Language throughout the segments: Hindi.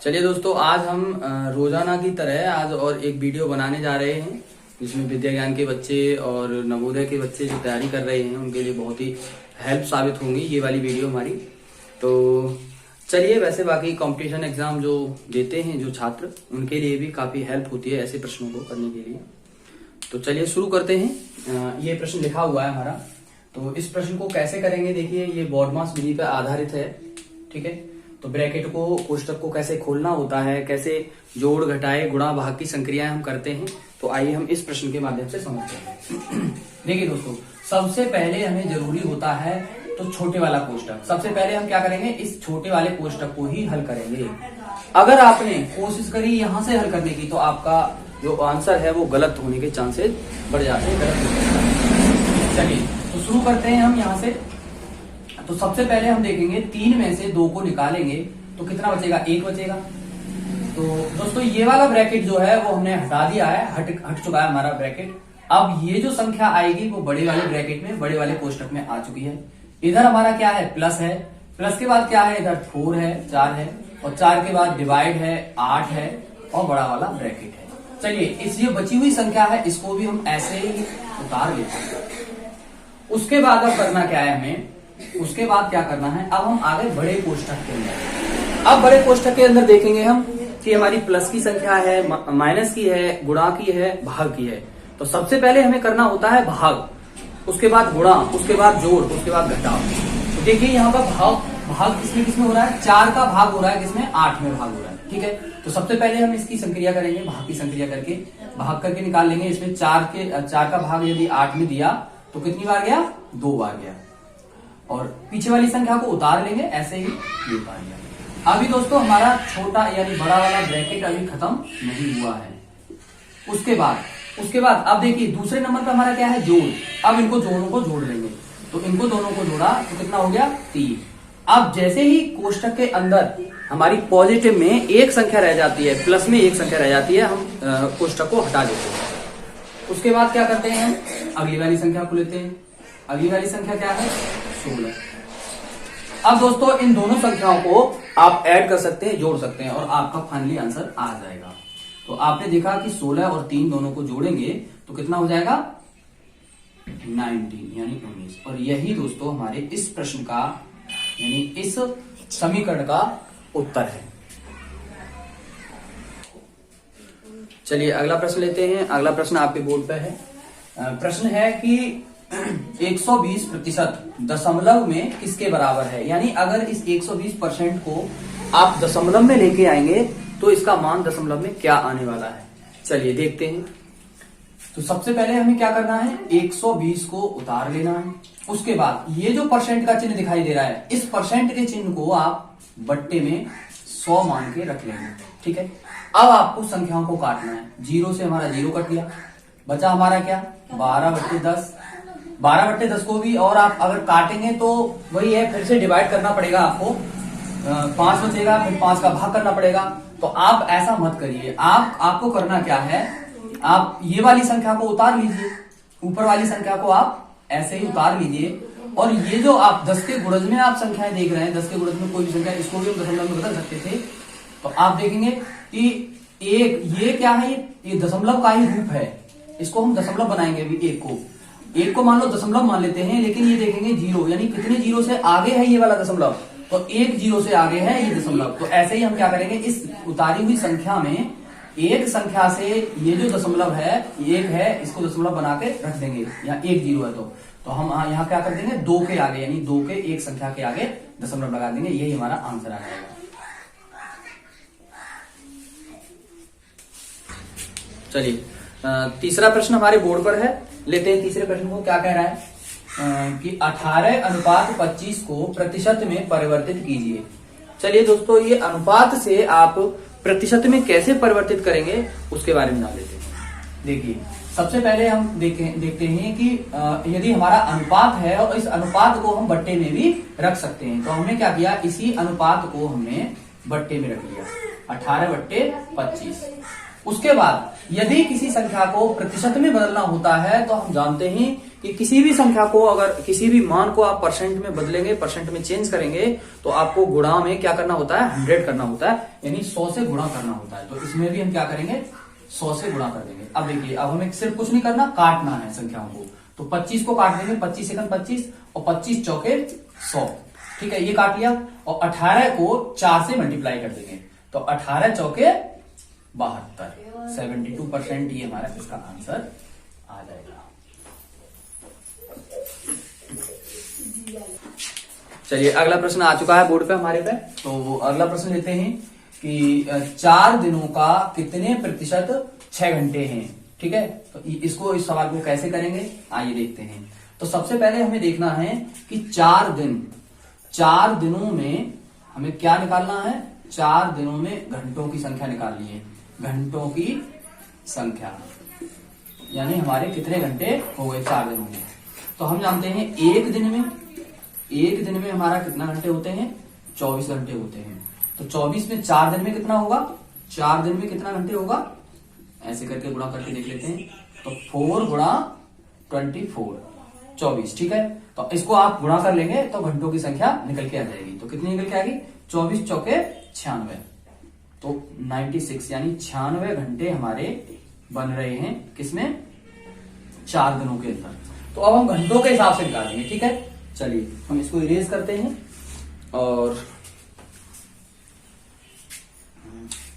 चलिए दोस्तों, आज हम रोजाना की तरह आज और एक वीडियो बनाने जा रहे हैं जिसमें विद्या ज्ञान के बच्चे और नवोदय के बच्चे जो तैयारी कर रहे हैं उनके लिए बहुत ही हेल्प साबित होंगी ये वाली वीडियो हमारी। तो चलिए, वैसे बाकी कंपटीशन एग्जाम जो देते हैं जो छात्र, उनके लिए भी काफी हेल्प होती है ऐसे प्रश्नों को करने के लिए। तो चलिए शुरू करते हैं। ये प्रश्न लिखा हुआ है हमारा, तो इस प्रश्न को कैसे करेंगे देखिए। ये बॉडमास विधि पर आधारित है, ठीक है। तो ब्रैकेट को, कोष्टक को कैसे खोलना होता है, कैसे जोड़ घटाए गुणा भाग की संक्रियाएं हम करते हैं। तो आइए हम इस प्रश्न के माध्यम से समझते हैं। देखिए दोस्तों, सबसे पहले हमें जरूरी होता है तो छोटे वाला कोष्टक। सबसे पहले हम क्या करेंगे, इस छोटे वाले कोष्टक को ही हल करेंगे। अगर आपने कोशिश करी यहां से हल करने की तो आपका जो आंसर है वो गलत होने के चांसेस बढ़ जाते हैं, गलत हो जाता है। चलिए तो शुरू करते हैं हम यहां से। तो सबसे पहले हम देखेंगे 3 में से 2 को निकालेंगे तो कितना बचेगा, 1 बचेगा। तो दोस्तों ये वाला ब्रैकेट जो है वो हमने हटा दिया है, हट चुका है हमारा ब्रैकेट। अब ये जो संख्या आएगी वो बड़े वाले ब्रैकेट में, बड़े वाले कोष्टक में आ चुकी है। इधर हमारा क्या है, प्लस है। प्लस के बाद क्या है, इधर 4 है, 4 है, और 4 के बाद डिवाइड है, 8 है, और बड़ा वाला ब्रैकेट है। चलिए, इस ये बची हुई संख्या है इसको भी हम ऐसे ही उतार लेते हैं। उसके बाद अब करना क्या है हमें, उसके बाद क्या करना है, अब हम आगे बड़े कोष्टक के अंदर। अब बड़े कोष्टक के अंदर देखेंगे हम कि हमारी प्लस की संख्या है, माइनस की है, गुणा की है, भाग की है। तो सबसे पहले हमें करना होता है भाग, उसके बाद गुणा, उसके बाद जोड़, उसके बाद घटाव। तो देखिए यहाँ पर भाग किसमें हो रहा है, 4 का भाग हो रहा है, किसमें 8 में भाग हो रहा है, ठीक है। तो सबसे पहले हम इसकी संक्रिया करेंगे, भाग की संक्रिया करके भाग करके निकाल लेंगे। इसमें 4 का भाग यदि 8 में दिया तो कितनी बार गया, 2 बार गया, और पीछे वाली संख्या को उतार लेंगे, ऐसे ही ये बार गया। अभी दोस्तों हमारा छोटा यानी बड़ा वाला ब्रैकेट अभी खत्म नहीं हुआ है। उसके बाद अब देखिए दूसरे नंबर पर हमारा क्या है, जोड़। अब इनको दोनों को जोड़ लेंगे, तो इनको दोनों को जोड़ा तो कितना हो गया, 3। अब जैसे ही कोष्टक के अंदर हमारी पॉजिटिव में एक संख्या रह जाती है, प्लस में एक संख्या रह जाती है, हम कोष्टक को हटा देते हैं। उसके बाद क्या करते हैं, अगली वाली संख्या को लेते हैं। अगली वाली संख्या क्या है, 16। अब दोस्तों इन दोनों संख्याओं को आप ऐड कर सकते हैं, जोड़ सकते हैं, और आपका फाइनली आंसर आ जाएगा। तो आपने देखा कि 16 और 3 दोनों को जोड़ेंगे तो कितना हो जाएगा, 19 यानी 19। और यही दोस्तों हमारे इस प्रश्न का यानी इस समीकरण का उत्तर है। चलिए अगला प्रश्न लेते हैं। अगला प्रश्न आपके बोर्ड पे है। प्रश्न है कि 120% दशमलव में किसके बराबर है। यानी अगर इस 120% को आप दशमलव में लेके आएंगे तो इसका मान दशमलव में क्या आने वाला है। चलिए देखते हैं। तो सबसे पहले हमें क्या करना है, 120 को उतार लेना है। उसके बाद ये जो परसेंट का चिन्ह दिखाई दे रहा है, इस परसेंट के चिन्ह को आप बट्टे में 100 मान के रख लेंगे, ठीक है। अब आपको संख्याओं को काटना है। 0 से हमारा 0 कट गया, बचा हमारा क्या, 12/10। 12/10 को भी और आप अगर काटेंगे तो वही है, फिर से डिवाइड करना पड़ेगा आपको। 5 बचेगा, फिर 5 का भाग करना पड़ेगा। तो आप ऐसा मत करिए। आपको करना क्या है, आप ये वाली संख्या को उतार लीजिए, ऊपर वाली संख्या को आप ऐसे ही उतार लीजिए। और ये जो आप 10 के गुणज में आप संख्याएं देख रहे हैं, 10 के गुणज में कोई भी संख्या, इसको भी हम दशमलव में बदल सकते थे। तो आप देखेंगे कि ये क्या है, ये दशमलव का ही रूप है। इसको हम दशमलव बनाएंगे। अभी एक को मान लो दशमलव मान लेते हैं, लेकिन ये देखेंगे 0, यानी कितने 0 से आगे है ये वाला दशमलव, तो 1 0 से आगे है ये दशमलव। तो ऐसे ही हम क्या करेंगे, इस उतारी हुई संख्या में एक संख्या से ये जो दशमलव है, 1 है, इसको दशमलव बना के रख देंगे। यहाँ 1 0 है तो हम यहाँ क्या कर देंगे, 2 के आगे यानी 2 के एक संख्या के आगे दशमलव लगा देंगे। यही हमारा आंसर आ जाएगा। चलिए तीसरा प्रश्न हमारे बोर्ड पर है, लेते हैं तीसरे प्रश्न को। क्या कह रहा है कि 18/25 को प्रतिशत में परिवर्तित कीजिए। चलिए दोस्तों, ये अनुपात से आप प्रतिशत में कैसे परिवर्तित करेंगे उसके बारे में जान लेते हैं। देखिए सबसे पहले हम देखते हैं कि यदि हमारा अनुपात है और इस अनुपात को हम बट्टे में भी रख सकते हैं। तो हमने क्या किया, इसी अनुपात को हमने बट्टे में रख लिया, 18/25। उसके बाद यदि किसी संख्या को प्रतिशत में बदलना होता है तो हम जानते हैं कि किसी भी संख्या को, अगर किसी भी मान को आप परसेंट में बदलेंगे, परसेंट में चेंज करेंगे, तो आपको गुणा में क्या करना होता है, 100 करना होता है, यानी 100 से गुणा करना होता है। तो इसमें भी हम क्या करेंगे, 100 से गुणा कर देंगे। अब देखिए, अब हमें सिर्फ कुछ नहीं करना, काटना है संख्याओं को। तो 25 को काट देंगे, 25 सेकंड 25 और 25 चौके 100, ठीक है, ये काट लिया। और 18 को 4 से मल्टीप्लाई कर देंगे, तो 18 चौके 72, 72% ये हमारा इसका आंसर आ जाएगा। चलिए, अगला प्रश्न आ चुका है बोर्ड पे हमारे पे। तो अगला प्रश्न लेते हैं कि 4 दिनों का कितने प्रतिशत 6 घंटे हैं, ठीक है। तो इसको, इस सवाल को कैसे करेंगे, आइए देखते हैं। तो सबसे पहले हमें देखना है कि 4 दिनों में हमें क्या निकालना है, 4 दिनों में घंटों की संख्या निकालनी है, घंटों की संख्या, यानी हमारे कितने घंटे हो गए 4 दिनों में। तो हम जानते हैं एक दिन में हमारा कितना घंटे होते हैं, 24 घंटे होते हैं। तो 24 में 4 दिन में कितना होगा, 4 दिन में कितना घंटे होगा, ऐसे करके गुणा करके देख लेते हैं। तो 4 गुणा 24, 24, ठीक है। तो इसको आप गुणा कर लेंगे तो घंटों की संख्या निकल के आ जाएगी। तो कितनी निकल के आएगी, 24 चौके 96, तो 96, यानी 96 घंटे हमारे बन रहे हैं किसमें, 4 दिनों के अंदर। तो अब हम घंटों के हिसाब से निकालेंगे, ठीक है। चलिए हम इसको इरेज करते हैं और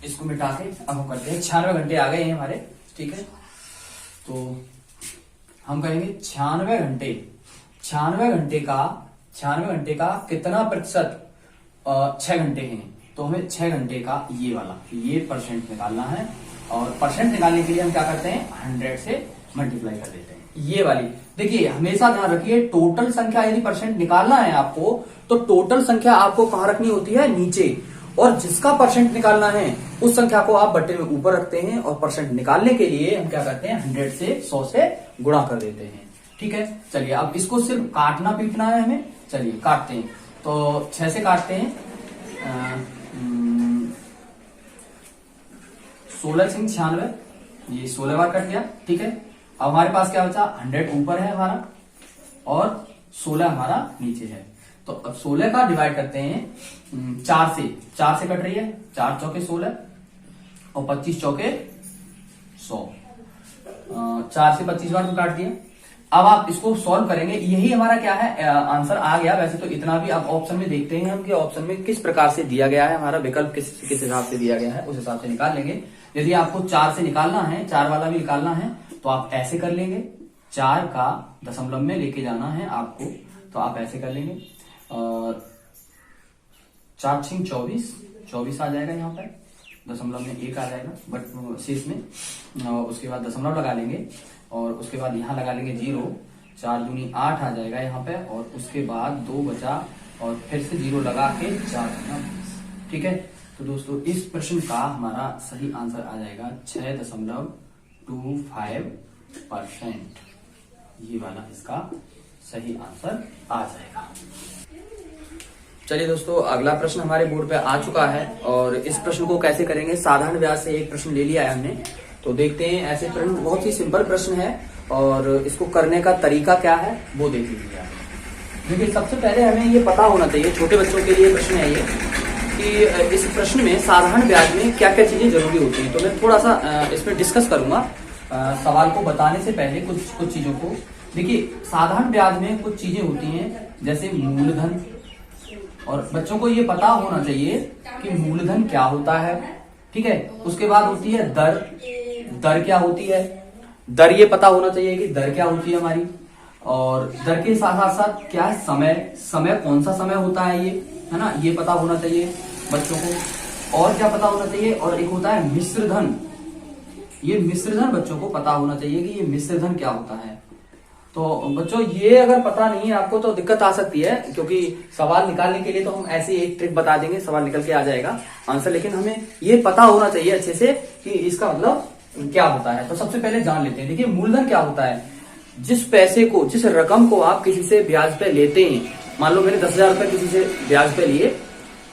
इसको मिटा के अब हम करते हैं 96 घंटे आ गए हैं हमारे, ठीक है। तो हम कहेंगे 96 घंटे का कितना प्रतिशत 6 घंटे हैं। तो हमें 6 घंटे का ये परसेंट निकालना है, और परसेंट निकालने के लिए हम क्या करते हैं, 100 से मल्टीप्लाई कर देते हैं। ये वाली देखिए, हमेशा ध्यान रखिए, टोटल संख्या यदि परसेंट निकालना है आपको, तो टोटल संख्या आपको कहां रखनी होती है, नीचे, और जिसका परसेंट निकालना है उस संख्या को आप बट्टे में ऊपर रखते हैं। और परसेंट निकालने के लिए हम क्या करते हैं, 100 से 100 से गुणा कर देते हैं, ठीक है। चलिए, अब इसको सिर्फ काटना पीटना है हमें, चलिए काटते हैं। तो 6 से काटते हैं, 16 से 96, ये 16 बार कट गया, ठीक है। अब हमारे पास क्या बचा, 100 ऊपर है हमारा और 16 हमारा नीचे है। तो अब 16 का डिवाइड करते हैं 4 से कट रही है, 4 चौके 16 और 25 चौके 100, 4 से 25 बार तो काट दिया। अब आप इसको सॉल्व करेंगे, यही हमारा क्या है, आंसर आ गया। वैसे तो इतना भी आप ऑप्शन में देखते हैं हम कि ऑप्शन में किस प्रकार से दिया गया है, हमारा विकल्प किस हिसाब से दिया गया है, उस हिसाब से निकाल लेंगे। यदि आपको 4 से निकालना है, 4 वाला भी निकालना है, तो आप ऐसे कर लेंगे, 4 का दशमलव में लेके जाना है आपको, तो आप ऐसे कर लेंगे, 4 6 24 आ जाएगा, यहाँ पर दशमलव में 1 आ जाएगा, बट शेष में, उसके बाद दशमलव लगा लेंगे, और उसके बाद यहाँ लगा लेंगे 0, 4 दूनी 8 आ जाएगा यहाँ पे, और उसके बाद 2 बचा, और फिर से 0 लगा के 4 20, ठीक है। तो दोस्तों, इस प्रश्न का हमारा सही आंसर आ जाएगा 6.25%, ये वाला इसका सही आंसर आ जाएगा। चलिए दोस्तों, अगला प्रश्न हमारे बोर्ड पे आ चुका है, और इस प्रश्न को कैसे करेंगे, साधारण ब्याज से एक प्रश्न ले लिया है हमने। तो देखते हैं, ऐसे प्रश्न, बहुत ही सिंपल प्रश्न है, और इसको करने का तरीका क्या है वो देख लीजिए आप। देखिए, सबसे पहले हमें ये पता होना चाहिए, छोटे बच्चों के लिए प्रश्न है ये, कि इस प्रश्न में साधारण ब्याज में क्या क्या चीजें जरूरी होती हैं। तो मैं थोड़ा सा इसमें डिस्कस करूंगा सवाल को बताने से पहले कुछ चीजों को। देखिए, साधारण ब्याज में कुछ चीजें होती हैं, जैसे मूलधन, और बच्चों को ये पता होना चाहिए कि मूलधन क्या होता है, ठीक है। उसके बाद होती है दर क्या होती है, दर ये पता होना चाहिए कि दर क्या होती है हमारी, और दर के साथ साथ क्या है, समय कौन सा समय होता है, ये है ना, ये पता होना चाहिए बच्चों को। और क्या पता होना चाहिए, और एक होता है मिश्रधन, ये मिश्रधन बच्चों को पता होना चाहिए कि ये मिश्रधन क्या होता है। तो बच्चों, ये अगर पता नहीं है आपको तो दिक्कत आ सकती है, क्योंकि सवाल निकालने के लिए तो हम ऐसी एक ट्रिक बता देंगे, सवाल निकल के आ जाएगा आंसर, लेकिन हमें ये पता होना चाहिए अच्छे से कि इसका मतलब क्या होता है। तो सबसे पहले जान लेते हैं। देखिए, मूलधन क्या होता है, जिस पैसे को, जिस रकम को आप किसी से ब्याज पे लेते हैं, मान लो मैंने 10,000 रुपए किसी से ब्याज पे लिए,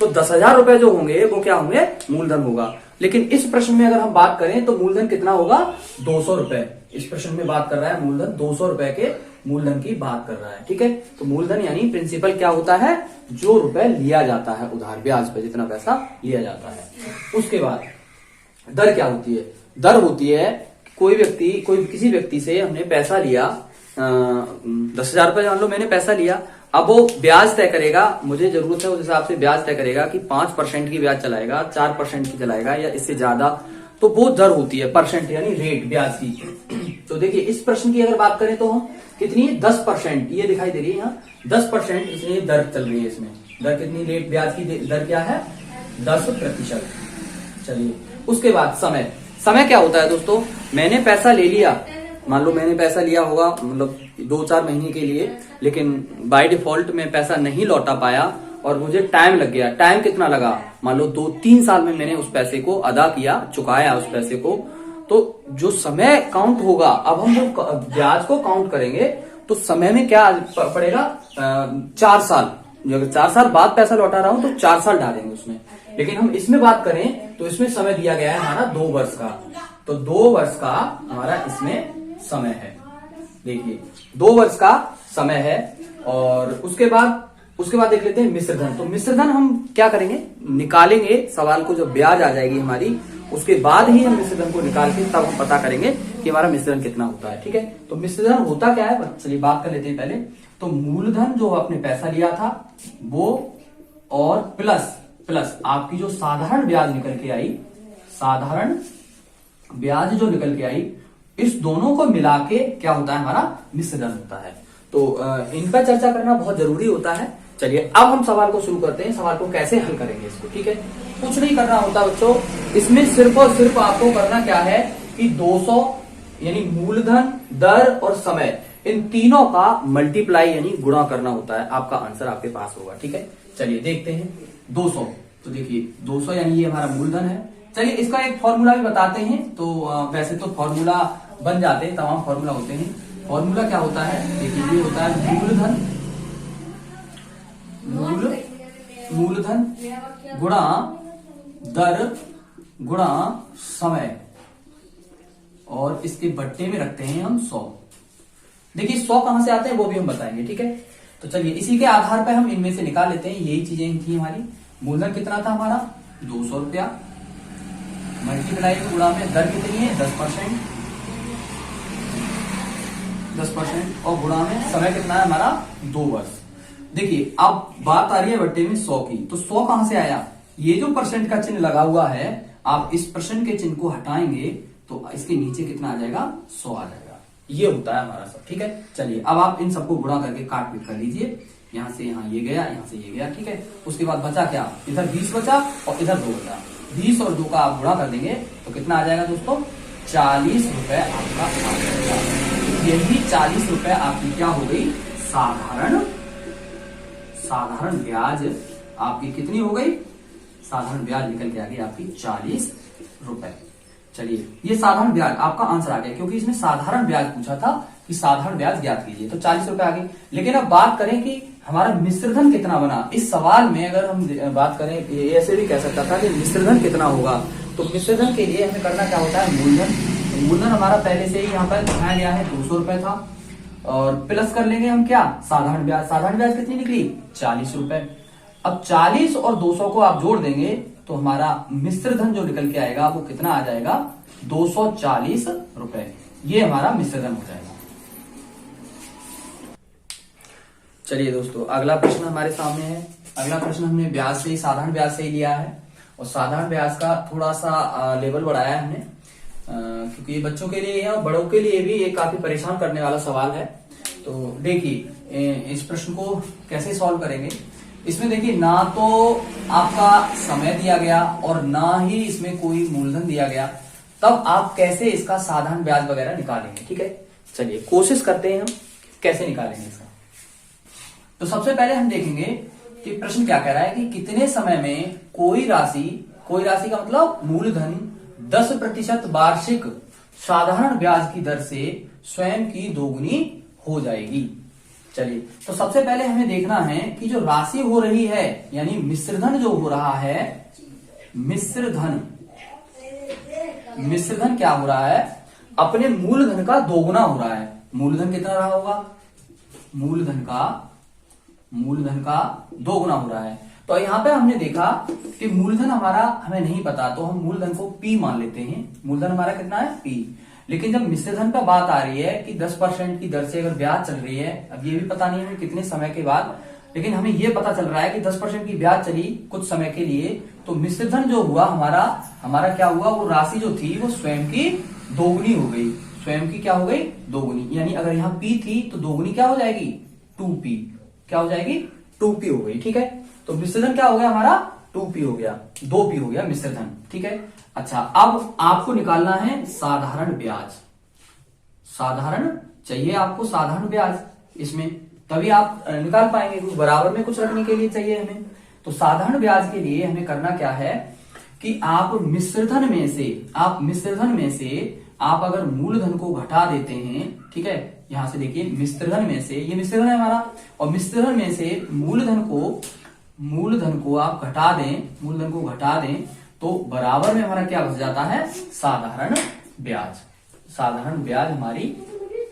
तो 10,000 रुपए जो होंगे वो क्या होंगे, मूलधन होगा। लेकिन इस प्रश्न में अगर हम बात करें तो मूलधन कितना होगा, 200 रुपए। इस प्रश्न में बात कर रहा है मूलधन 200 रुपए के मूलधन की बात कर रहा है, ठीक है। तो मूलधन यानी प्रिंसिपल क्या होता है, जो रुपए लिया जाता है उधार, ब्याज पे जितना पैसा लिया जाता है। उसके बाद दर क्या होती है, दर होती है किसी व्यक्ति से हमने पैसा लिया, 10,000 रुपए मान लो मैंने पैसा लिया, अब वो ब्याज तय करेगा, मुझे जरूरत है उस हिसाब से ब्याज तय करेगा कि 5% की ब्याज चलाएगा, 4% की चलाएगा या इससे ज्यादा, तो वो दर होती है, परसेंट यानी रेट ब्याज की। तो देखिए इस प्रश्न की अगर बात करें तो हम कितनी 10%, ये दिखाई दे रही है यहाँ 10%, इसलिए दर चल रही है, इसमें दर कितनी, रेट ब्याज की दर क्या है 10%। चलिए उसके बाद समय क्या होता है दोस्तों, मैंने पैसा ले लिया, मान लो मैंने पैसा लिया होगा मतलब 2-4 महीने के लिए, लेकिन बाय डिफॉल्ट मैं पैसा नहीं लौटा पाया और मुझे टाइम लग गया। टाइम कितना लगा, मान लो 2-3 साल में मैंने उस पैसे को अदा किया, चुकाया उस पैसे को, तो जो समय काउंट होगा, अब हम जो ब्याज को काउंट करेंगे तो समय में क्या पड़ेगा, 4 साल, अगर 4 साल बाद पैसा लौटा रहा हूं तो 4 साल डालेंगे उसमें। लेकिन हम इसमें बात करें तो इसमें समय दिया गया है हमारा 2 वर्ष का, तो 2 वर्ष का हमारा इसमें समय है। देखिए 2 वर्ष का समय है। और उसके बाद देख लेते हैं मिश्रधन। तो मिश्रधन हम क्या करेंगे, निकालेंगे सवाल को, जब ब्याज आ जाएगी हमारी उसके बाद ही हम मिश्रधन को निकाल के तब हम पता करेंगे कि हमारा मिश्रधन कितना होता है, ठीक है। तो मिश्रधन होता क्या है, चलिए बात कर लेते हैं पहले। तो मूलधन जो आपने पैसा लिया था वो, और प्लस आपकी जो साधारण ब्याज निकल के आई, साधारण ब्याज जो निकल के आई, इस दोनों को मिला के क्या होता है, हमारा मिश्रधन होता है। तो इन पर चर्चा करना बहुत जरूरी होता है। चलिए अब हम सवाल को शुरू करते हैं, सवाल को कैसे हल करेंगे इसको, ठीक है। कुछ नहीं करना होता बच्चों, इसमें सिर्फ और सिर्फ आपको करना क्या है कि 200 यानी मूलधन, दर और समय, इन तीनों का मल्टीप्लाई यानी गुणा करना होता है, आपका आंसर आपके पास होगा, ठीक है। चलिए देखते हैं 200। तो देखिए 200 यानी ये हमारा मूलधन है। चलिए इसका एक फॉर्मूला भी बताते हैं। तो वैसे तो फॉर्मूला बन जाते हैं, तमाम फॉर्मूला होते हैं। फॉर्मूला क्या होता है, देखिए ये होता है मूलधन गुणा दर गुणा समय, और इसके बट्टे में रखते हैं हम 100। देखिए 100 कहां से आते हैं वो भी हम बताएंगे, ठीक है। तो चलिए इसी के आधार पर हम इनमें से निकाल लेते हैं। यही चीजें थी हमारी। मूलधन कितना था हमारा 200 रुपया, मल्टीप्लाई गुणा में दर कितनी है 10%, और गुणा में समय कितना है हमारा 2 वर्ष। देखिए अब बात आ रही है बट्टे में 100 की। तो 100 कहां से आया, ये जो परसेंट का चिन्ह लगा हुआ है, आप इस परसेंट के चिन्ह को हटाएंगे तो इसके नीचे कितना आ जाएगा 100 आ जाएगा। ये होता है हमारा सब, ठीक है। चलिए अब आप इन सबको गुणा करके काट पीट कर लीजिए, यहां से यहां ये गया, यहां से ये गया, ठीक है। उसके बाद बचा क्या, इधर 20 बचा और इधर 2 बचा। 20 और 2 का आप गुणा कर देंगे तो कितना आ जाएगा दोस्तों, 40 रुपए आपका आ जाएगा। यही 40 रुपए आपकी क्या हो गई, साधारण ब्याज आपकी कितनी हो गई, साधारण ब्याज निकल के आ गई आपकी 40 रुपए। चलिए ये साधारण ब्याज आपका आंसर आ गया, क्योंकि इसमें साधारण ब्याज पूछा था कि साधारण ब्याज ज्ञात कीजिए, तो 40 रुपए आ गई। लेकिन अब बात करें कि हमारा मिश्रधन कितना बना, इस सवाल में अगर हम बात करें, ऐसे भी कह सकता था कि मिश्रधन कितना होगा। तो मिश्रधन के लिए हमें करना क्या होता है, मूलधन हमारा पहले से ही यहाँ पर दिखाया गया है 200 रुपए था, और प्लस कर लेंगे हम क्या, साधारण ब्याज कितनी निकली 40 रुपए। अब 40 और 200 को आप जोड़ देंगे तो हमारा मिश्रधन जो निकल के आएगा वो कितना आ जाएगा 240 रुपए। ये हमारा मिश्रधन हो जाएगा। चलिए दोस्तों अगला प्रश्न हमारे सामने है। अगला प्रश्न हमने ब्याज से ही, साधारण ब्याज से ही लिया है, और साधारण ब्याज का थोड़ा सा लेवल बढ़ाया है हमने, क्योंकि ये बच्चों के लिए है और बड़ों के लिए भी ये काफी परेशान करने वाला सवाल है। तो देखिए इस प्रश्न को कैसे सॉल्व करेंगे। इसमें देखिए ना तो आपका समय दिया गया और ना ही इसमें कोई मूलधन दिया गया, तब आप कैसे इसका साधारण ब्याज वगैरह निकालेंगे, ठीक है। चलिए कोशिश करते हैं हम कैसे निकालेंगे इसका। तो सबसे पहले हम देखेंगे कि प्रश्न क्या कह रहा है कि कितने समय में कोई राशि का मतलब मूलधन 10% वार्षिक साधारण ब्याज की दर से स्वयं की दोगुनी हो जाएगी। चलिए तो सबसे पहले हमें देखना है कि जो राशि हो रही है, यानी मिश्रधन जो हो रहा है, मिश्रधन क्या हो रहा है, अपने मूलधन का दोगुना हो रहा है। मूलधन कितना रहा होगा मूलधन का 2 गुना हो रहा है। तो यहाँ पे हमने देखा कि मूलधन हमारा हमें नहीं पता, तो हम मूलधन को P मान लेते हैं। मूलधन हमारा कितना है P। लेकिन जब मिश्रधन पर बात आ रही है कि 10% की दर से अगर ब्याज चल रही है, अब ये भी पता नहीं है कितने समय के बाद, लेकिन हमें ये पता चल रहा है कि 10% की ब्याज चली कुछ समय के लिए, तो मिश्रधन जो हुआ हमारा क्या हुआ, वो राशि जो थी वो स्वयं की दोगुनी हो गई। स्वयं की क्या हो गई, दोगुनी। यानी अगर यहाँ P थी तो दोगुनी क्या हो जाएगी, 2P। क्या हो जाएगी, 2P हो गई। ठीक है, तो मिश्रधन क्या हो गया हमारा, 2P हो गया, 2P हो गया मिश्रधन। ठीक है, अच्छा अब आपको निकालना है साधारण ब्याज। साधारण चाहिए आपको, साधारण ब्याज इसमें तभी आप निकाल पाएंगे, कुछ बराबर में कुछ रखने के लिए चाहिए हमें। तो साधारण ब्याज के लिए हमें करना क्या है कि आप मिश्रधन में से आप अगर मूलधन को घटा देते हैं, ठीक है, यहां से देखिए मिश्रधन में से, ये मिश्रधन है हमारा, और मिश्रधन में से मूलधन को आप घटा दें, तो बराबर में हमारा क्या बच जाता है, साधारण ब्याज। साधारण ब्याज हमारी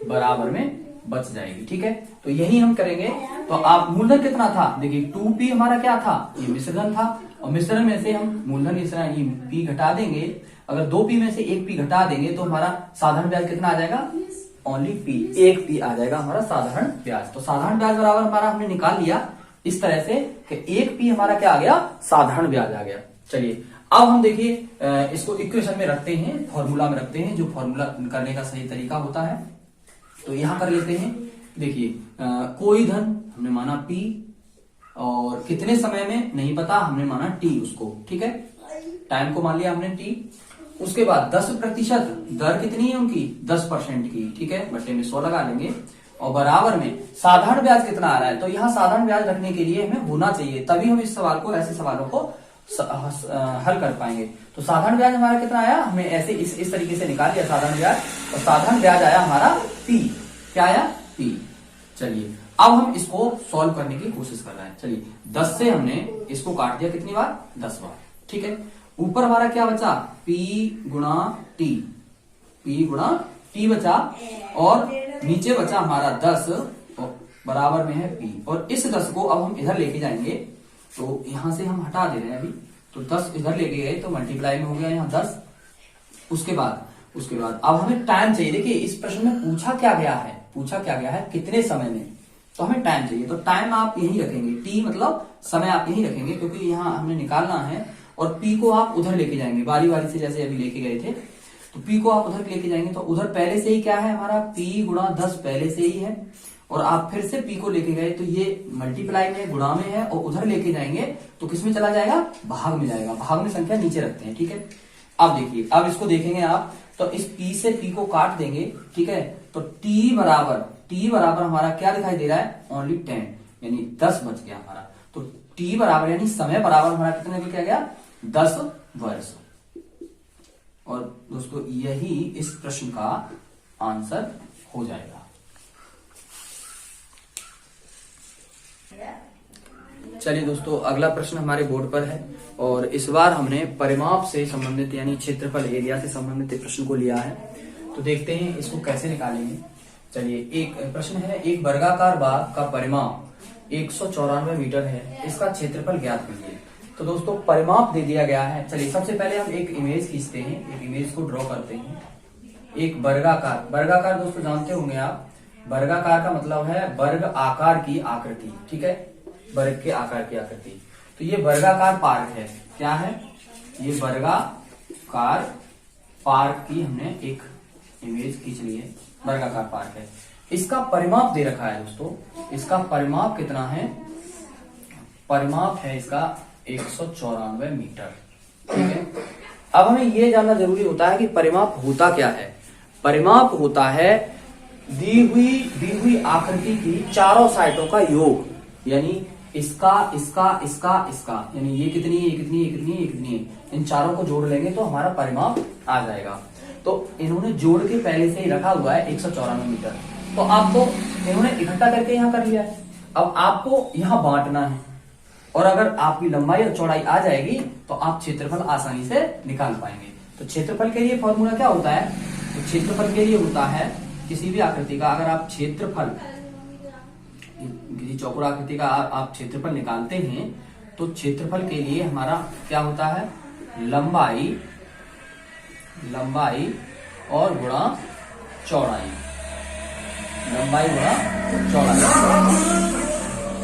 बराबर में बच जाएगी। ठीक है, तो यही हम करेंगे। तो आप मूलधन कितना था, देखिए 2P हमारा क्या था, ये मिश्रधन था, और मिश्रधन में से हम मूलधन इस तरह P घटा देंगे। अगर 2P में से 1P घटा देंगे तो हमारा साधारण ब्याज कितना आ जाएगा, ओनली P, 1P आ जाएगा हमारा साधारण ब्याज। तो साधारण ब्याज बराबर हमारा हमने निकाल लिया इस तरह से कि 1P हमारा क्या आ गया, साधारण ब्याज आ गया। चलिए अब हम देखिए इसको इक्वेशन में रखते हैं, फॉर्मूला में रखते हैं, जो फॉर्मूला करने का सही तरीका होता है। तो यहां कर लेते हैं, देखिए कोई धन हमने माना P, और कितने समय में नहीं पता, हमने माना T उसको। ठीक है, टाइम को मान लिया हमने T। उसके बाद 10% दर कितनी है उनकी, 10% की। ठीक है, बट्टे में 100 लगा लेंगे, और बराबर में साधारण ब्याज कितना आ रहा है। तो यहाँ साधारण ब्याज रखने के लिए हमें होना चाहिए, तभी हम इस सवाल को, ऐसे सवालों को हल कर पाएंगे। तो साधारण ब्याज हमारा कितना आया, हमें ऐसे इस तरीके से निकाल लिया साधारण ब्याज, और साधारण ब्याज आया हमारा P। क्या आया, P। चलिए अब हम इसको सॉल्व करने की कोशिश कर रहे हैं। चलिए 10 से हमने इसको काट दिया कितनी बार, 10 बार। ठीक है, ऊपर हमारा क्या बचा, P गुणा T बचा, और नीचे बचा हमारा 10, और बराबर में है P। और इस 10 को अब हम इधर लेके जाएंगे, तो यहां से हम हटा दे रहे हैं अभी, तो 10 इधर लेके गए तो मल्टीप्लाई में हो गया यहाँ 10। उसके बाद अब हमें टाइम चाहिए। देखिए इस प्रश्न में पूछा क्या गया है, कितने समय में, तो हमें टाइम चाहिए। तो टाइम आप यही रखेंगे, T मतलब समय आप यही रखेंगे, क्योंकि यहाँ हमने निकालना है, और P को आप उधर लेके जाएंगे बारी बारी से, जैसे अभी लेके गए थे। तो P को आप उधर लेके जाएंगे, तो उधर पहले से ही क्या है हमारा, P गुणा 10 पहले से ही है, और आप फिर से P को लेके गए तो ये मल्टीप्लाई में, गुणा में है, और उधर लेके जाएंगे तो किस में चला जाएगा, भाग में जाएगा। भाग में संख्या नीचे रखते हैं। ठीक है, अब देखिए, अब इसको देखेंगे आप, तो इस P से P को काट देंगे। ठीक है, तो T बराबर हमारा क्या दिखाई दे रहा है, ओनली 10, यानी 10 बच गया हमारा। तो T बराबर यानी समय बराबर हमारा कितने को क्या गया, 10 वर्ष। और दोस्तों यही इस प्रश्न का आंसर हो जाएगा। चलिए दोस्तों, अगला प्रश्न हमारे बोर्ड पर है, और इस बार हमने परिमाप से संबंधित यानी क्षेत्रफल, एरिया से संबंधित प्रश्न को लिया है। तो देखते हैं इसको कैसे निकालेंगे। चलिए, एक प्रश्न है, एक वर्गाकार बाग का परिमाप 194 मीटर है, इसका क्षेत्रफल ज्ञात कीजिए। तो दोस्तों परिमाप दे दिया गया है। चलिए सबसे पहले हम एक इमेज खींचते हैं, एक इमेज को ड्रॉ करते हैं। एक वर्गाकार दोस्तों जानते होंगे आप, वर्गाकार का मतलब है वर्ग आकार की आकृति। ठीक है, वर्ग के आकार की आकृति। तो ये वर्गाकार पार्क है, क्या है, ये वर्गाकार पार्क की हमने एक इमेज खींच ली है, वर्गाकार पार्क है। इसका परिमाप दे रखा है दोस्तों, इसका परिमाप कितना है, परिमाप है इसका 194 मीटर। ठीक है, अब हमें यह जानना जरूरी होता है कि परिमाप होता क्या है। परिमाप होता है दी हुई आकृति की चारों साइडों का योग, यानी इसका यानी ये कितनी है, ये कितनी है, ये कितनी है, ये कितनी है, इन चारों को जोड़ लेंगे तो हमारा परिमाप आ जाएगा। तो इन्होंने जोड़ के पहले से ही रखा हुआ है 194 मीटर, तो आपको इन्होंने इकट्ठा करके यहाँ कर लिया है। अब आपको यहाँ बांटना है, और अगर आपकी लंबाई और चौड़ाई आ जाएगी तो आप क्षेत्रफल आसानी से निकाल पाएंगे। तो क्षेत्रफल के लिए फॉर्मूला क्या होता है, तो क्षेत्रफल के लिए होता है किसी भी आकृति का, अगर आप क्षेत्रफल किसी चौकोर आकृति का आप क्षेत्रफल निकालते हैं तो क्षेत्रफल के लिए हमारा क्या होता है, लंबाई और गुणा चौड़ाई, लंबाई गुणा चौड़ाई।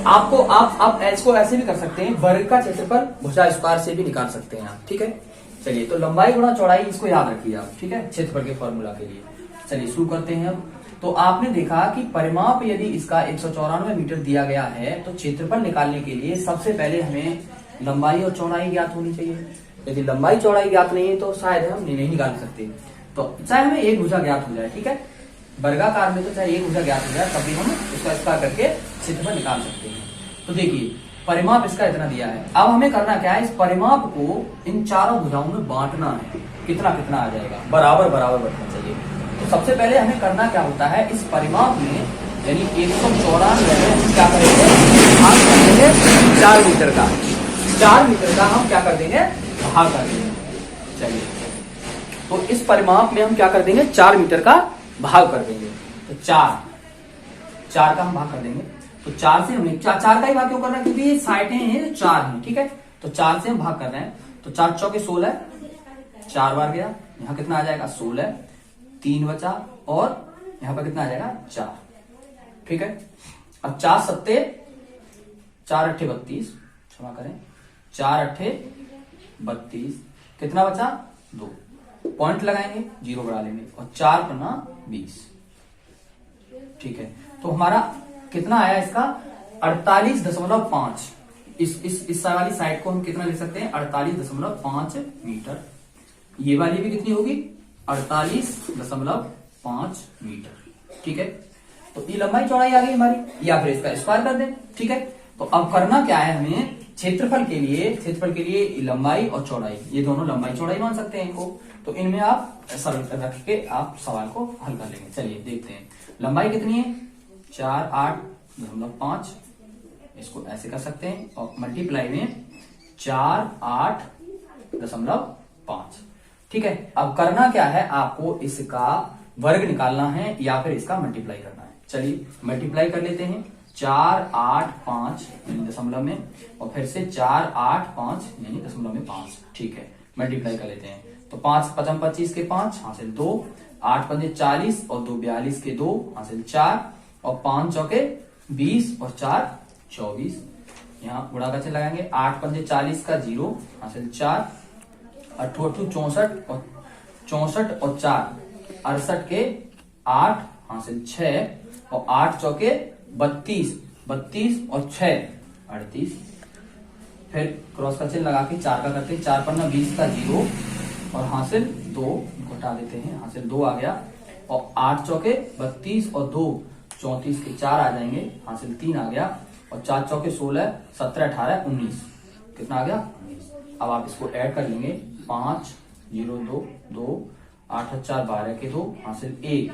आपको आप एच को ऐसे भी कर सकते हैं, वर्ग का क्षेत्रफल भुजा स्क्वायर से भी निकाल सकते हैं आप, ठीक है। चलिए, तो लंबाई गुणा चौड़ाई इसको याद रखिए आप, ठीक है, क्षेत्रफल के फॉर्मूला के लिए। चलिए शुरू करते हैं अब। तो आपने देखा कि परिमाप यदि इसका 194 मीटर दिया गया है तो क्षेत्रफल निकालने के लिए सबसे पहले हमें लंबाई और चौड़ाई ज्ञात होनी चाहिए। यदि लंबाई चौड़ाई ज्ञात नहीं है तो शायद हम नहीं निकाल सकते। तो चाहे हमें एक भुजा ज्ञात हो जाए, ठीक है, वर्गाकार में तो चाहे एक भुजा ज्ञात हो जाए तब भी हम उसका स्क्वायर करके क्षेत्रफल निकाल सकते हैं। तो देखिए, परिमाप इसका इतना दिया है। अब हमें करना क्या है, इस परिमाप को इन चारों भुजाओं में बांटना है। कितना कितना आ जाएगा, बराबर बराबर बढ़ना चाहिए। तो सबसे पहले हमें करना क्या होता है, इस परिमाप में यानी 194 क्या करेंगे, भाग कर देंगे 4 मीटर का। 4 मीटर का हम क्या कर देंगे, भाग कर देंगे। चलिए, तो इस परिमाप में हम क्या कर देंगे, 4 मीटर का भाग कर देंगे। तो 4 का हम भाग कर देंगे। तो 4 से हमने 4 का ही भाग क्यों कर रहे हैं, क्योंकि ये साइडें हैं 4 हैं, ठीक है। तो 4 से हम भाग कर रहे हैं। तो 4 चौके 16, 4 बार गया, यहाँ कितना आ जाएगा 16, 3 बचा और यहाँ पर कितना आ जाएगा 4, ठीक है। अब 4 सत्ते 4 अट्ठे 32, क्षमा करें, 4 अट्ठे 32, कितना बचा 2, पॉइंट लगाएंगे, 0 बढ़ा लेंगे और 4 पन्ना 20, ठीक है। तो हमारा कितना आया इसका 48.5। इस वाली साइड को हम कितना लिख सकते हैं, 48.5 मीटर। ये वाली भी कितनी होगी, 48.5 मीटर, ठीक है। तो ये लंबाई चौड़ाई आ गई हमारी, या फिर इसका स्क्वायर कर दें, ठीक है। तो अब करना क्या है हमें, क्षेत्रफल के लिए लंबाई और चौड़ाई, ये दोनों लंबाई चौड़ाई मान सकते हैं इनको। तो इनमें आप सरल रख के आप सवाल को हल कर लेंगे। चलिए देखते हैं, लंबाई कितनी है 48.5, इसको ऐसे कर सकते हैं और मल्टीप्लाई में 48.5, ठीक है। अब करना क्या है, आपको इसका वर्ग निकालना है या फिर इसका मल्टीप्लाई करना है। चलिए मल्टीप्लाई कर लेते हैं, 4 8 5 यानी दशमलव में, और फिर से 4 8 5 यानी दशमलव में 5, ठीक है। मल्टीप्लाई कर लेते हैं। तो 5 5 25 के 5 हासिल 2, 8 पंजे 40 और 2 42 के 2 हासिल 4 और 5 चौके 20 और 4 24। यहाँ गुणा का चिन्ह लगाएंगे, 8 पंजे 40 का 0 हासिल 4, 8 8 64 और 64 और 4 68 के 8 हासिल 6 और 8 चौके 32 32 और 6 38। फिर क्रॉस का चिन्ह लगा के 4 का करते हैं, 4 पन्ना 20 का 0 और हासिल 2 घटा देते हैं, हासिल 2 आ गया और 8 चौके 32 और 2 34 के 4 आ जाएंगे, हासिल 3 आ गया और 4 चौके 16 17 18 19, कितना आ गया 19। अब आप इसको ऐड कर लेंगे, 5 0 2 2 8 और 4 12 के 2 हासिल 1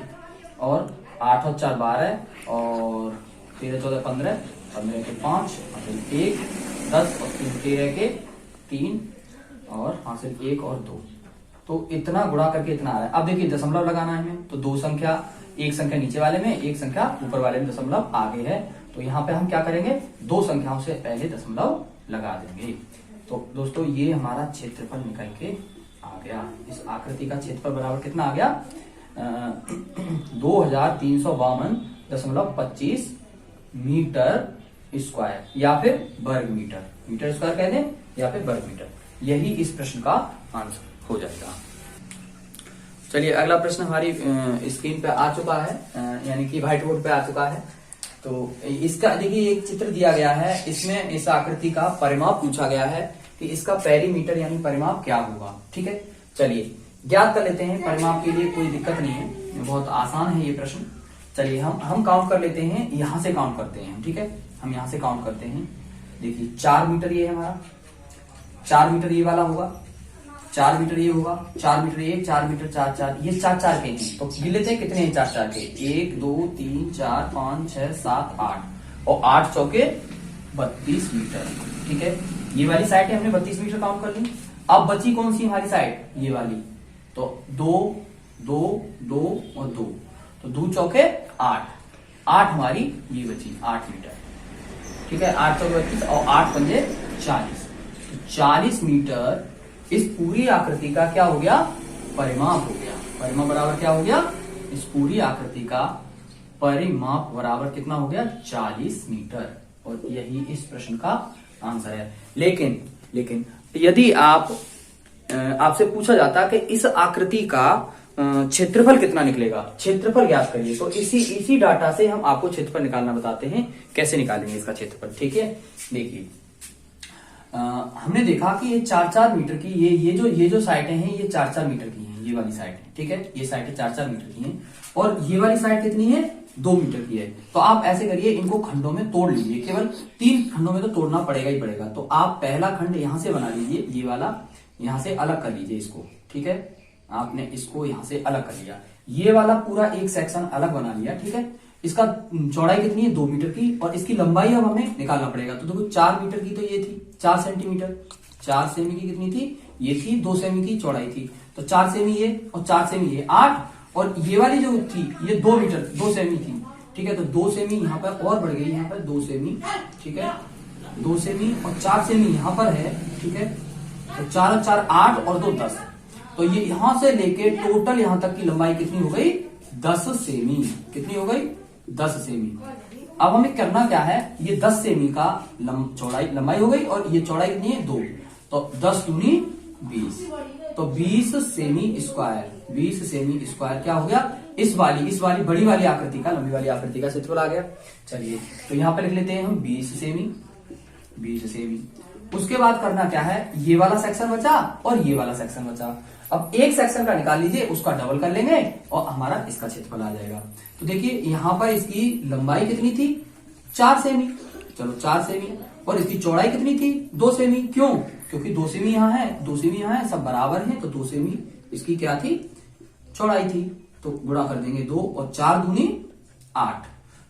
और 8 और 4 12 और 13 14 15 15 के 5 हासिल 1 10 और 3 13 के 3 और हासिल 1 और 2। तो इतना गुणा करके इतना आ रहा है। अब देखिए दशमलव लगाना है हमें, तो दो संख्या, एक संख्या नीचे वाले में, एक संख्या ऊपर वाले में दशमलव आगे है। तो यहाँ पे हम क्या करेंगे, दो संख्याओं से पहले दशमलव लगा देंगे। तो दोस्तों ये हमारा क्षेत्रफल निकल के आ गया। इस आकृति का क्षेत्रफल बराबर कितना आ गया 2352.25 मीटर स्क्वायर या फिर वर्ग मीटर, मीटर स्क्वायर कह दें या फिर वर्ग मीटर। यही इस प्रश्न का आंसर हो जाएगा। चलिए अगला प्रश्न हमारी स्क्रीन पे आ चुका है, यानी कि व्हाइट बोर्ड पे आ चुका है। तो इसका देखिए एक चित्र दिया गया है, इसमें इस आकृति का परिमाप पूछा गया है कि इसका पेरीमीटर यानी परिमाप क्या होगा, ठीक है। चलिए ज्ञात कर लेते हैं। परिमाप के लिए कोई दिक्कत नहीं है, बहुत आसान है ये प्रश्न। चलिए हम काउंट कर लेते हैं, यहां से काउंट करते हैं, ठीक है। हम यहां से काउंट करते हैं। देखिए 4 मीटर ये है हमारा, 4 मीटर ये वाला होगा, 4 मीटर ये होगा, 4 मीटर ये, 4 मीटर 4 4, ये 4 4 के हैं। तो गिन लेते हैं कितने हैं 4 4 के, 1 2 3 4 5 6 7 8 और 8 चौके 32 मीटर, ठीक है। ये वाली साइड है, हमने 32 मीटर काउंट कर ली। अब बची कौन सी हमारी साइड, ये वाली। तो 2 2 2 और 2, तो 2 चौके 8, 8 हमारी ये बची 8 मीटर, ठीक है। 8 चौक 32 और 8 पंजे 40, 40 मीटर इस पूरी आकृति का क्या हो गया, परिमाप हो गया। परिमाप बराबर क्या हो गया, इस पूरी आकृति का परिमाप बराबर कितना हो गया, 40 मीटर। और यही इस प्रश्न का आंसर है। लेकिन यदि आपसे पूछा जाता कि इस आकृति का क्षेत्रफल कितना निकलेगा, क्षेत्रफल ज्ञात करिए, तो इसी डाटा से हम आपको क्षेत्रफल निकालना बताते हैं। कैसे निकालेंगे इसका क्षेत्रफल, ठीक है। देखिए हमने देखा कि ये 4-4 मीटर की ये जो साइटें हैं ये 4-4 मीटर की हैं, ये वाली साइट है, ठीक है। ये साइटें 4-4 मीटर की हैं और ये वाली साइट कितनी है, 2 मीटर की है। तो आप ऐसे करिए, इनको खंडों में तोड़ लीजिए, केवल 3 खंडों में तो तोड़ना पड़ेगा ही पड़ेगा। तो आप पहला खंड यहां से बना लीजिए, ये वाला यहां से अलग कर लीजिए इसको, ठीक है। आपने इसको यहां से अलग कर लिया, ये वाला पूरा एक सेक्शन अलग बना लिया, ठीक है। इसका चौड़ाई कितनी है, 2 मीटर की, और इसकी लंबाई अब हमें निकालना पड़ेगा। तो देखो 4 मीटर की तो ये थी, 4 सेंटीमीटर, 4 सेमी की कितनी थी, ये थी 2 सेमी की चौड़ाई थी। तो 4 सेमी ये और 4 सेमी ये 8, और ये वाली जो थी ये 2 मीटर 2 सेमी थी, ठीक है। तो 2 सेमी यहाँ पर और बढ़ गई, यहाँ पर 2 सेमी, ठीक है। 2 सेमी और 4 सेमी यहाँ पर है, ठीक है। तो 4 और 4 8 और 2 10, तो ये यहां से लेके टोटल यहां तक की लंबाई कितनी हो गई, 10 सेमी। कितनी हो गई, 10 सेमी। अब हमें करना क्या है, ये 10 सेमी का लंबाई हो गई और ये चौड़ाई कितनी है, 2, तो 10 दूनी 20, तो 20 सेमी स्क्वायर, 20 सेमी स्क्वायर क्या हो गया, इस वाली बड़ी वाली आकृति का, लंबी वाली आकृति का क्षेत्रफल आ गया। चलिए तो यहां पर लिख लेते हैं हम 20 सेमी, 20 सेमी। उसके बाद करना क्या है, ये वाला सेक्शन बचा और ये वाला सेक्शन बचा। अब एक सेक्शन का निकाल लीजिए, उसका डबल कर लेंगे और हमारा इसका क्षेत्रफल आ जाएगा। तो देखिए यहां पर इसकी लंबाई कितनी थी, 4 सेमी, चलो 4 सेमी, और इसकी चौड़ाई कितनी थी, 2 सेमी। क्यों, क्योंकि 2 सेमी यहाँ है, 2 सेमी यहाँ है, सब बराबर हैं, तो 2 सेमी इसकी क्या थी, चौड़ाई थी। तो गुणा कर देंगे 2 और 4 दूनी 8,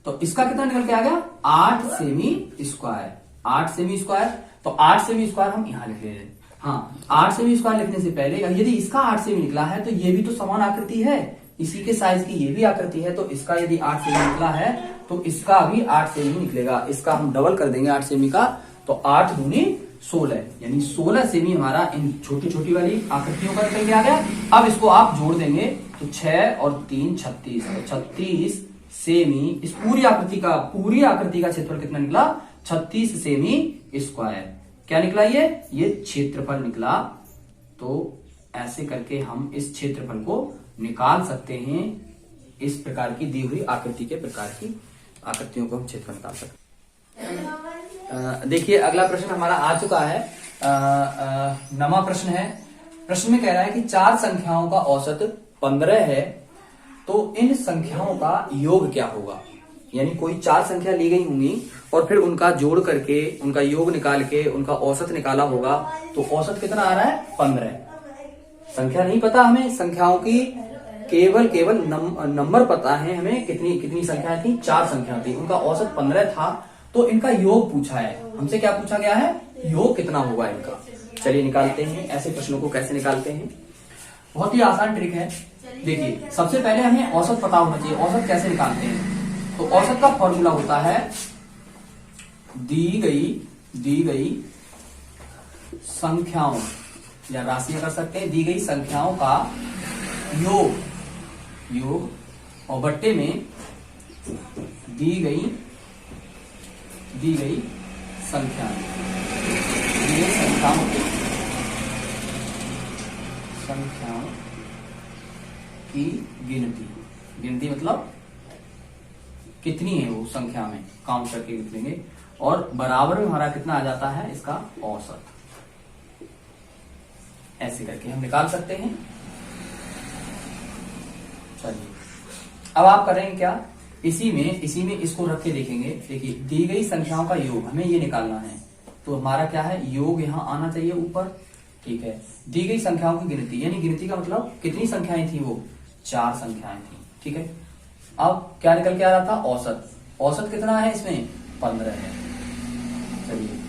तो इसका कितना निकल के आ गया, 8 सेमी स्क्वायर, 8 सेमी स्क्वायर। तो 8 सेमी स्क्वायर हम यहाँ लिख ले रहे हैं। हाँ, 8 सेमी स्क्वायर लिखने से पहले यदि इसका 8 सेमी निकला है तो ये भी तो समान आकृति है, इसी के साइज की ये भी आकृति है, तो इसका यदि 8 सेमी निकला है तो इसका भी 8 सेमी निकलेगा। इसका हम डबल कर देंगे 8 सेमी का, तो 8 दूनी 16, यानी 16 सेमी हमारा इन छोटी छोटी वाली आकृतियों का निकल के आ गया। अब इसको आप जोड़ देंगे तो 6 और 3 36, तो 36 सेमी इस पूरी आकृति का क्षेत्रफल कितना निकला, 36 सेमी स्क्वायर। क्या निकला, ये क्षेत्रफल निकला। तो ऐसे करके हम इस क्षेत्रफल को निकाल सकते हैं। इस प्रकार की दी हुई आकृति के प्रकार की आकृतियों को हम क्षेत्रफल निकाल सकते हैं। देखिए अगला प्रश्न हमारा आ चुका है, नवा प्रश्न है। प्रश्न में कह रहा है कि 4 संख्याओं का औसत 15 है, तो इन संख्याओं का योग क्या होगा। यानी कोई 4 संख्या ली गई होंगी और फिर उनका जोड़ करके उनका योग निकाल के उनका औसत निकाला होगा, तो औसत कितना आ रहा है, 15। संख्या नहीं पता हमें, संख्याओं की केवल नंबर पता है हमें, कितनी संख्या थी, 4 संख्या थी, उनका औसत 15 था। तो इनका योग पूछा है हमसे, क्या पूछा गया है, योग कितना होगा इनका। चलिए निकालते हैं, ऐसे प्रश्नों को कैसे निकालते हैं। बहुत ही आसान ट्रिक है। देखिए सबसे पहले हमें औसत पता होना चाहिए। औसत कैसे निकालते हैं, तो औसत का फॉर्मूला होता है दी गई संख्याओं या राशियां कर सकते हैं, दी गई संख्याओं का योग और बट्टे में दी गई संख्याओं की गिनती मतलब कितनी है वो संख्या में, काउंट करके लिख लेंगे, और बराबर में हमारा कितना आ जाता है, इसका औसत। ऐसे करके हम निकाल सकते हैं। चलिए अब आप करेंगे क्या, इसी में इसको रख के देखेंगे। देखिए दी गई संख्याओं का योग हमें ये निकालना है, तो हमारा क्या है, योग यहाँ आना चाहिए ऊपर, ठीक है। दी गई संख्याओं की गिनती, यानी गिनती का मतलब कितनी संख्याएं थी, वो 4 संख्याएं थी, ठीक है। अब क्या निकल के आ रहा था, औसत कितना है इसमें, 15 है। चलिए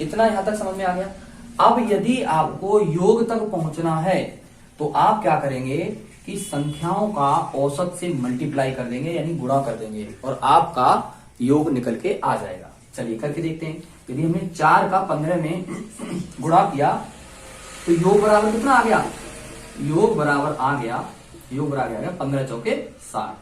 इतना यहां तक समझ में आ गया। अब यदि आपको योग तक पहुंचना है तो आप क्या करेंगे कि संख्याओं का औसत से मल्टीप्लाई कर देंगे, यानी गुणा कर देंगे और आपका योग निकल के आ जाएगा। चलिए करके देखते हैं। यदि हमने 4 का 15 में गुणा किया तो योग बराबर कितना आ गया? योग बराबर आ गया 15 चौके 60।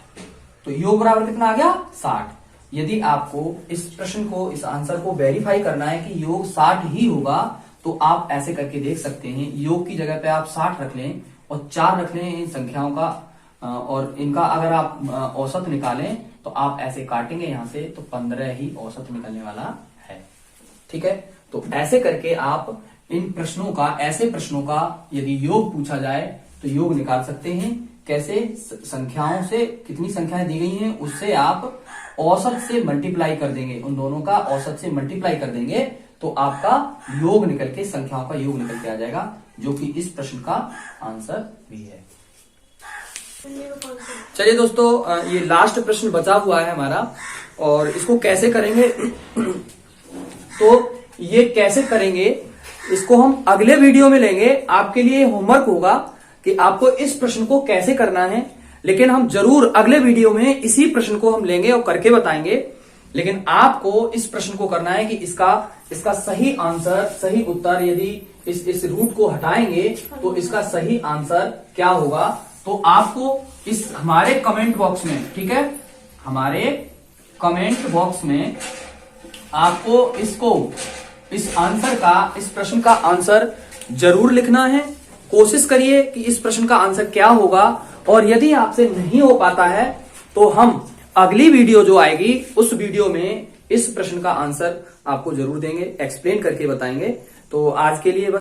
तो योग बराबर कितना आ गया? 60। यदि आपको इस प्रश्न को, इस आंसर को वेरीफाई करना है कि योग 60 ही होगा, तो आप ऐसे करके देख सकते हैं। योग की जगह पे आप 60 रख लें और 4 रख लें इन संख्याओं का, और इनका अगर आप औसत निकालें तो आप ऐसे काटेंगे यहां से, तो 15 ही औसत निकलने वाला है। ठीक है, तो ऐसे करके आप इन प्रश्नों का, ऐसे प्रश्नों का यदि योग पूछा जाए तो योग निकाल सकते हैं। कैसे? संख्याओं से, कितनी संख्याएं दी गई हैं उससे आप औसत से मल्टीप्लाई कर देंगे, उन दोनों का औसत से मल्टीप्लाई कर देंगे तो आपका योग निकल के, संख्याओं का योग निकल के आ जाएगा, जो कि इस प्रश्न का आंसर भी है। चलिए दोस्तों, ये लास्ट प्रश्न बचा हुआ है हमारा, और इसको कैसे करेंगे तो ये कैसे करेंगे इसको हम अगले वीडियो में लेंगे। आपके लिए होमवर्क होगा कि आपको इस प्रश्न को कैसे करना है, लेकिन हम जरूर अगले वीडियो में इसी प्रश्न को हम लेंगे और करके बताएंगे। लेकिन आपको इस प्रश्न को करना है कि इसका सही आंसर, सही उत्तर, यदि इस रूट को हटाएंगे तो इसका सही आंसर क्या होगा। तो आपको इस हमारे कमेंट बॉक्स में, ठीक है, हमारे कमेंट बॉक्स में आपको इस आंसर का, इस प्रश्न का आंसर जरूर लिखना है। कोशिश करिए कि इस प्रश्न का आंसर क्या होगा, और यदि आपसे नहीं हो पाता है तो हम अगली वीडियो जो आएगी उस वीडियो में इस प्रश्न का आंसर आपको जरूर देंगे, एक्सप्लेन करके बताएंगे। तो आज के लिए बस